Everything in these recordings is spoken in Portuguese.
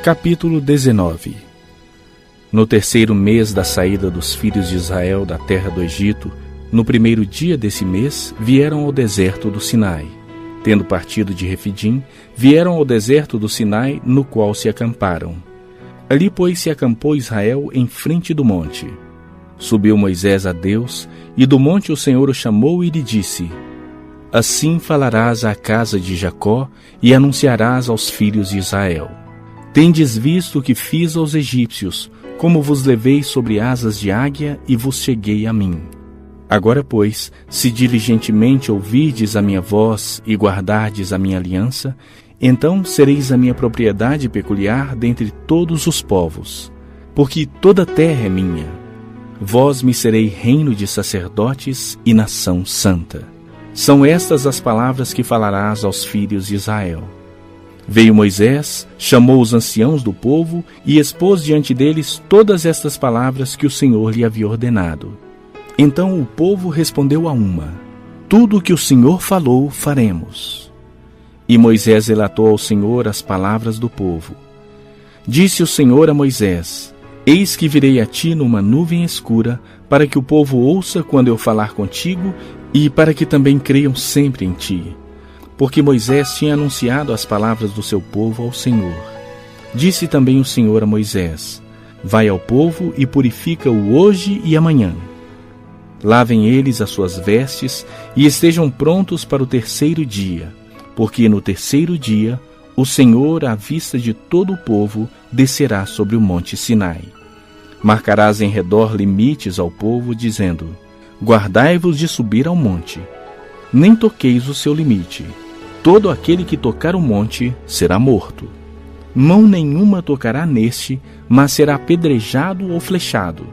Capítulo 19. No terceiro mês da saída dos filhos de Israel da terra do Egito, no primeiro dia desse mês, vieram ao deserto do Sinai. Tendo partido de Refidim, vieram ao deserto do Sinai, no qual se acamparam. Ali, pois, se acampou Israel em frente do monte. Subiu Moisés a Deus, e do monte o Senhor o chamou e lhe disse: Assim falarás à casa de Jacó e anunciarás aos filhos de Israel: Tendes visto o que fiz aos egípcios, como vos levei sobre asas de águia e vos cheguei a mim. Agora, pois, se diligentemente ouvirdes a minha voz e guardardes a minha aliança, então sereis a minha propriedade peculiar dentre todos os povos, porque toda a terra é minha. Vós me serei reino de sacerdotes e nação santa. São estas as palavras que falarás aos filhos de Israel. Veio Moisés, chamou os anciãos do povo e expôs diante deles todas estas palavras que o Senhor lhe havia ordenado. Então o povo respondeu a uma: Tudo o que o Senhor falou, faremos. E Moisés relatou ao Senhor as palavras do povo. Disse o Senhor a Moisés: Eis que virei a ti numa nuvem escura, para que o povo ouça quando eu falar contigo e para que também creiam sempre em ti. Porque Moisés tinha anunciado as palavras do seu povo ao Senhor. Disse também o Senhor a Moisés: Vai ao povo e purifica-o hoje e amanhã. Lavem eles as suas vestes e estejam prontos para o terceiro dia, porque no terceiro dia o Senhor, à vista de todo o povo, descerá sobre o monte Sinai. Marcarás em redor limites ao povo, dizendo: Guardai-vos de subir ao monte, nem toqueis o seu limite. Todo aquele que tocar o monte será morto. Mão nenhuma tocará neste, mas será apedrejado ou flechado.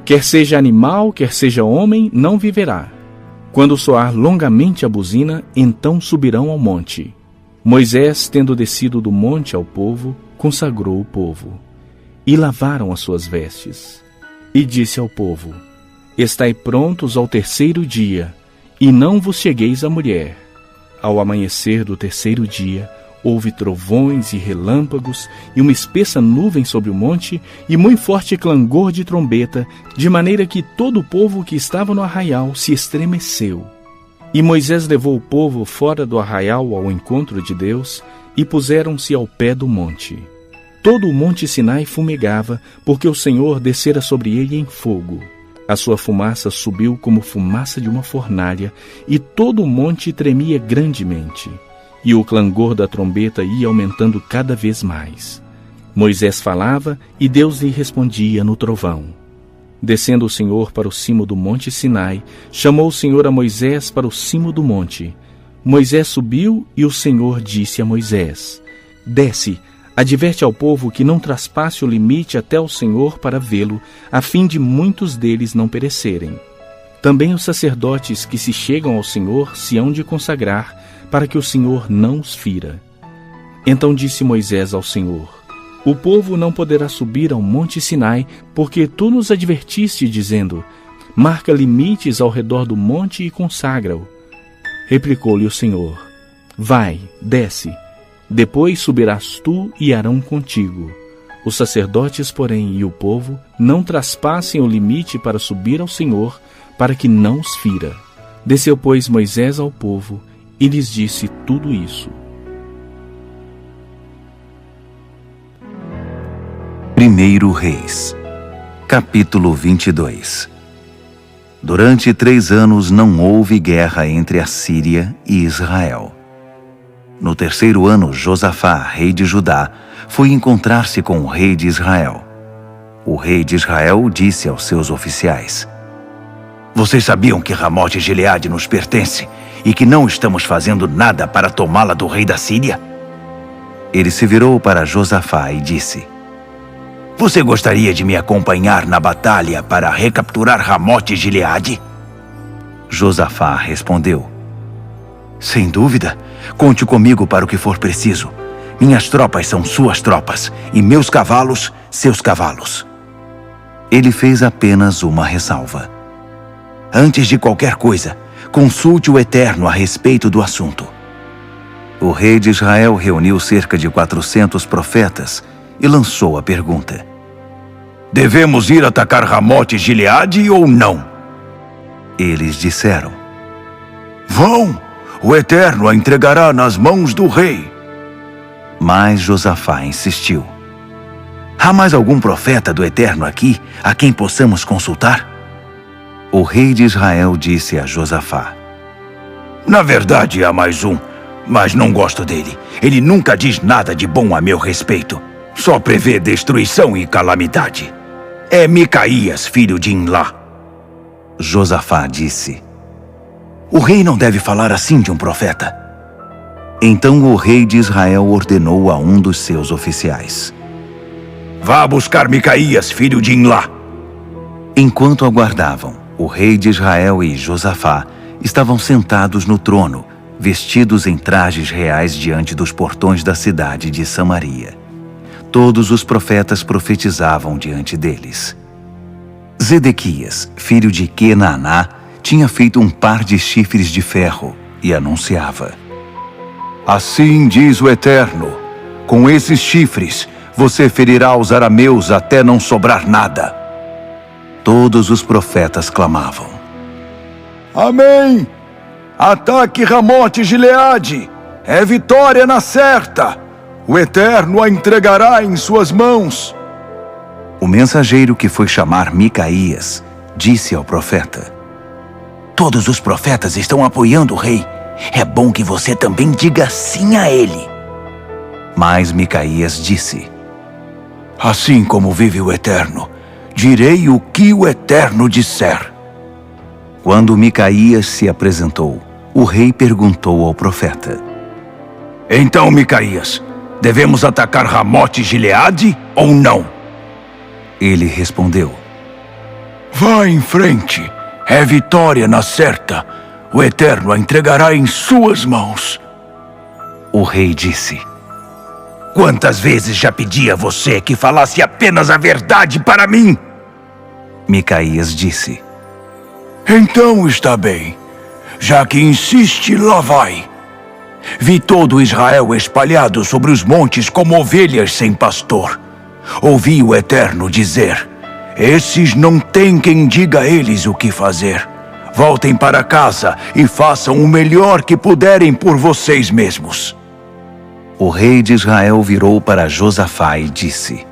Quer seja animal, quer seja homem, não viverá. Quando soar longamente a buzina, então subirão ao monte. Moisés, tendo descido do monte ao povo, consagrou o povo. E lavaram as suas vestes. E disse ao povo: Estai prontos ao terceiro dia, e não vos chegueis à mulher. Ao amanhecer do terceiro dia, houve trovões e relâmpagos, e uma espessa nuvem sobre o monte, e muito forte clangor de trombeta, de maneira que todo o povo que estava no arraial se estremeceu. E Moisés levou o povo fora do arraial ao encontro de Deus, e puseram-se ao pé do monte. Todo o monte Sinai fumegava, porque o Senhor descera sobre ele em fogo. A sua fumaça subiu como fumaça de uma fornalha, e todo o monte tremia grandemente. E o clangor da trombeta ia aumentando cada vez mais. Moisés falava, e Deus lhe respondia no trovão. Descendo o Senhor para o cimo do monte Sinai, chamou o Senhor a Moisés para o cimo do monte. Moisés subiu, e o Senhor disse a Moisés: Desce, adverte ao povo que não traspasse o limite até o Senhor para vê-lo, a fim de muitos deles não perecerem. Também os sacerdotes que se chegam ao Senhor se hão de consagrar, para que o Senhor não os fira. Então disse Moisés ao Senhor: O povo não poderá subir ao monte Sinai, porque tu nos advertiste, dizendo: Marca limites ao redor do monte e consagra-o. Replicou-lhe o Senhor: Vai, desce. Depois subirás tu e Arão contigo. Os sacerdotes, porém, e o povo não traspassem o limite para subir ao Senhor, para que não os fira. Desceu, pois, Moisés ao povo e lhes disse tudo isso. 1 Reis, capítulo 22. Durante 3 anos não houve guerra entre a Síria e Israel. No terceiro ano, Josafá, rei de Judá, foi encontrar-se com o rei de Israel. O rei de Israel disse aos seus oficiais: Vocês sabiam que Ramote Gileade nos pertence e que não estamos fazendo nada para tomá-la do rei da Síria? Ele se virou para Josafá e disse: Você gostaria de me acompanhar na batalha para recapturar Ramote Gileade? Josafá respondeu: Sem dúvida, conte comigo para o que for preciso. Minhas tropas são suas tropas, e meus cavalos, seus cavalos. Ele fez apenas uma ressalva: Antes de qualquer coisa, consulte o Eterno a respeito do assunto. O rei de Israel reuniu cerca de 400 profetas e lançou a pergunta: devemos ir atacar Ramote Gileade ou não? Eles disseram: vão! O Eterno a entregará nas mãos do rei. Mas Josafá insistiu: há mais algum profeta do Eterno aqui a quem possamos consultar? O rei de Israel disse a Josafá: na verdade há mais um, mas não gosto dele. Ele nunca diz nada de bom a meu respeito. Só prevê destruição e calamidade. É Micaías, filho de Imlá. Josafá disse: o rei não deve falar assim de um profeta. Então o rei de Israel ordenou a um dos seus oficiais: vá buscar Micaías, filho de Imlá. Enquanto aguardavam, o rei de Israel e Josafá estavam sentados no trono, vestidos em trajes reais diante dos portões da cidade de Samaria. Todos os profetas profetizavam diante deles. Zedequias, filho de Quenaaná, tinha feito um par de chifres de ferro e anunciava: assim diz o Eterno, com esses chifres você ferirá os arameus até não sobrar nada. Todos os profetas clamavam: amém! Ataque Ramote Gileade! É vitória na certa! O Eterno a entregará em suas mãos. O mensageiro que foi chamar Micaías disse ao profeta: todos os profetas estão apoiando o rei. É bom que você também diga sim a ele. Mas Micaías disse: assim como vive o Eterno, direi o que o Eterno disser. Quando Micaías se apresentou, o rei perguntou ao profeta: então, Micaías, devemos atacar Ramote Gileade ou não? Ele respondeu: vá em frente. É vitória na certa. O Eterno a entregará em suas mãos. O rei disse: quantas vezes já pedi a você que falasse apenas a verdade para mim? Micaías disse: então está bem. Já que insiste, lá vai. Vi todo Israel espalhado sobre os montes como ovelhas sem pastor. Ouvi o Eterno dizer: esses não têm quem diga a eles o que fazer. Voltem para casa e façam o melhor que puderem por vocês mesmos. O rei de Israel virou para Josafá e disse: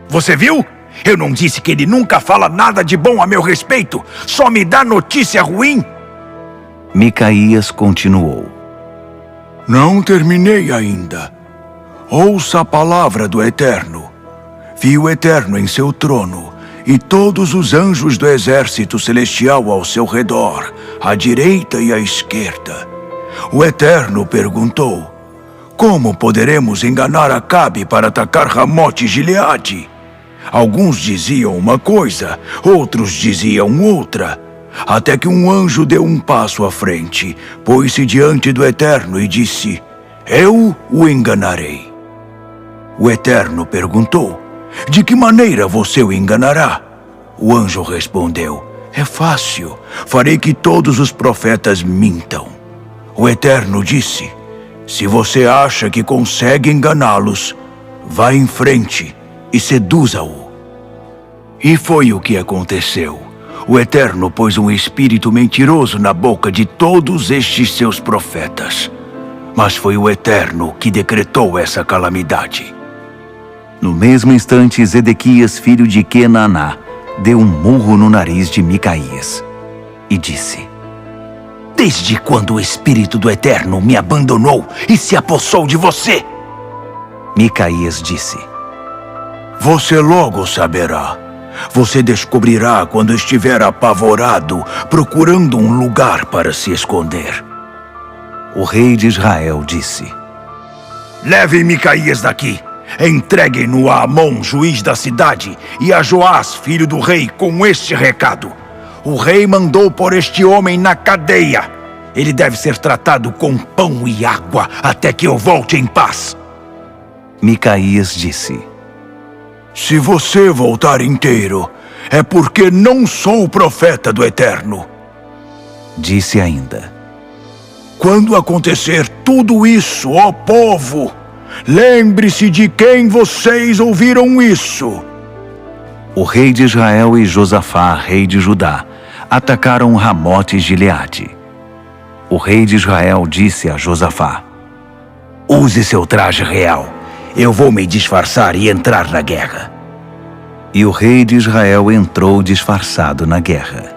você viu? Eu não disse que ele nunca fala nada de bom a meu respeito, só me dá notícia ruim? Micaías continuou: não terminei ainda. Ouça a palavra do Eterno. Vi o Eterno em seu trono, e todos os anjos do exército celestial ao seu redor, à direita e à esquerda. O Eterno perguntou: como poderemos enganar Acabe para atacar Ramote Gileade? Alguns diziam uma coisa, outros diziam outra, até que um anjo deu um passo à frente, pôs-se diante do Eterno e disse: eu o enganarei. O Eterno perguntou: de que maneira você o enganará? O anjo respondeu: é fácil, farei que todos os profetas mintam. O Eterno disse: se você acha que consegue enganá-los, vá em frente e seduza-o. E foi o que aconteceu. O Eterno pôs um espírito mentiroso na boca de todos estes seus profetas. Mas foi o Eterno que decretou essa calamidade. No mesmo instante, Zedequias, filho de Quenaaná, deu um murro no nariz de Micaías e disse: desde quando o Espírito do Eterno me abandonou e se apossou de você? Micaías disse: você logo saberá. Você descobrirá quando estiver apavorado, procurando um lugar para se esconder. O rei de Israel disse: levem Micaías daqui. Entreguem-no a Amon, juiz da cidade, e a Joás, filho do rei, com este recado: o rei mandou pôr este homem na cadeia. Ele deve ser tratado com pão e água até que eu volte em paz. Micaías disse: se você voltar inteiro, é porque não sou o profeta do Eterno. Disse ainda: quando acontecer tudo isso, ó povo, Lembre-se de quem vocês ouviram isso. O rei de Israel e Josafá, rei de Judá, atacaram Ramote Gileade. O rei de Israel disse a Josafá: use seu traje real. Eu vou me disfarçar e entrar na guerra. E o rei de Israel entrou disfarçado na guerra.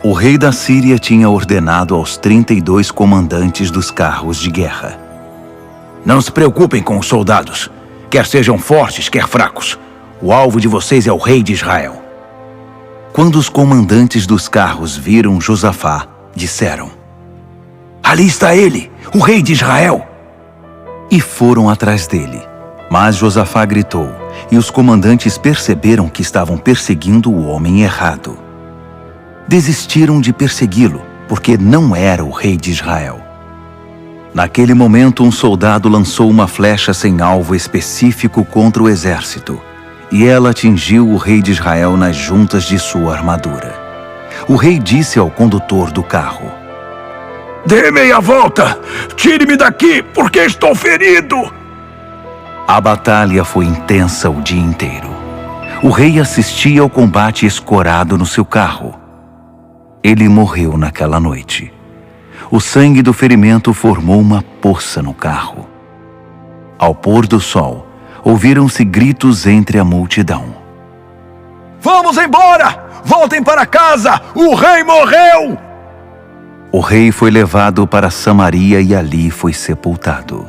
O rei da Síria tinha ordenado aos 32 comandantes dos carros de guerra: não se preocupem com os soldados, quer sejam fortes, quer fracos. O alvo de vocês é o rei de Israel. Quando os comandantes dos carros viram Josafá, disseram: ali está ele, o rei de Israel. E foram atrás dele. Mas Josafá gritou, e os comandantes perceberam que estavam perseguindo o homem errado. Desistiram de persegui-lo, porque não era o rei de Israel. Naquele momento, um soldado lançou uma flecha sem alvo específico contra o exército, e ela atingiu o rei de Israel nas juntas de sua armadura. O rei disse ao condutor do carro: dê meia volta! Tire-me daqui, porque estou ferido! A batalha foi intensa o dia inteiro. O rei assistia ao combate escorado no seu carro. Ele morreu naquela noite. O sangue do ferimento formou uma poça no carro. Ao pôr do sol, ouviram-se gritos entre a multidão: vamos embora! Voltem para casa! O rei morreu! O rei foi levado para Samaria e ali foi sepultado.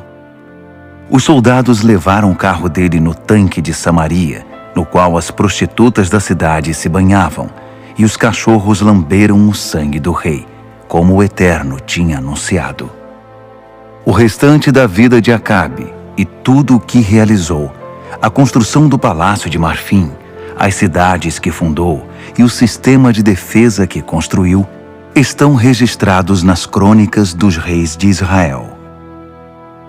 Os soldados levaram o carro dele no tanque de Samaria, no qual as prostitutas da cidade se banhavam, e os cachorros lamberam o sangue do rei, como o Eterno tinha anunciado. O restante da vida de Acabe e tudo o que realizou, a construção do palácio de marfim, as cidades que fundou e o sistema de defesa que construiu, estão registrados nas crônicas dos reis de Israel.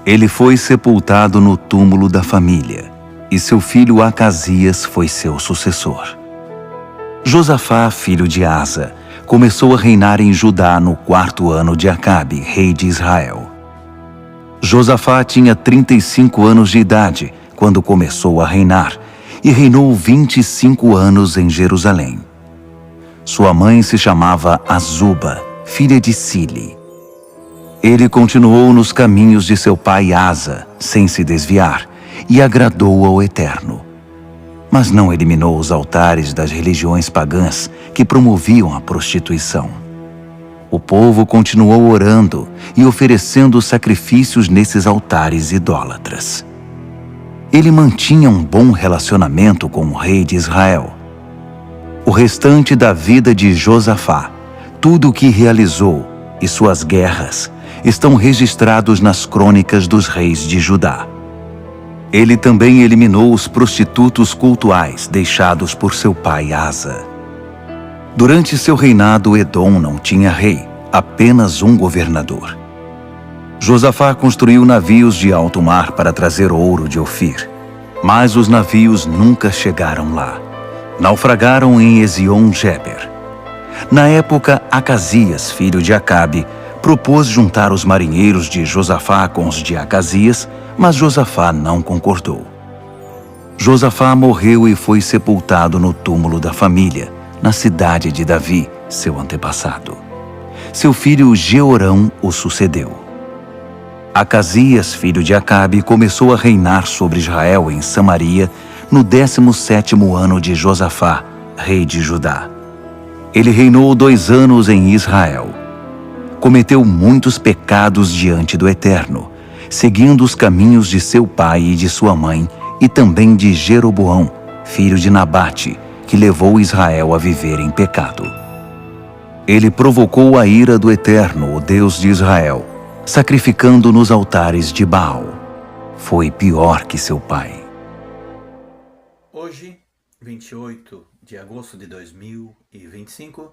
Ele foi sepultado no túmulo da família, e seu filho Acasias foi seu sucessor. Josafá, filho de Asa, começou a reinar em Judá no 4º ano de Acabe, rei de Israel. Josafá tinha 35 anos de idade quando começou a reinar, e reinou 25 anos em Jerusalém. Sua mãe se chamava Azuba, filha de Sili. Ele continuou nos caminhos de seu pai Asa, sem se desviar, e agradou ao Eterno. Mas não eliminou os altares das religiões pagãs que promoviam a prostituição. O povo continuou orando e oferecendo sacrifícios nesses altares idólatras. Ele mantinha um bom relacionamento com o rei de Israel. O restante da vida de Josafá, tudo o que realizou e suas guerras, estão registrados nas crônicas dos reis de Judá. Ele também eliminou os prostitutos cultuais deixados por seu pai Asa. Durante seu reinado, Edom não tinha rei, apenas um governador. Josafá construiu navios de alto mar para trazer ouro de Ofir, mas os navios nunca chegaram lá. Naufragaram em Ezion-Geber. Na época, Acasias, filho de Acabe, propôs juntar os marinheiros de Josafá com os de Acasias, mas Josafá não concordou. Josafá morreu e foi sepultado no túmulo da família, na cidade de Davi, seu antepassado. Seu filho Jeorão o sucedeu. Acasias, filho de Acabe, começou a reinar sobre Israel em Samaria no 17º ano de Josafá, rei de Judá. Ele reinou 2 anos em Israel. Cometeu muitos pecados diante do Eterno, seguindo os caminhos de seu pai e de sua mãe, e também de Jeroboão, filho de Nabate, que levou Israel a viver em pecado. Ele provocou a ira do Eterno, o Deus de Israel, sacrificando nos altares de Baal. Foi pior que seu pai. Hoje, 28 de agosto de 2025,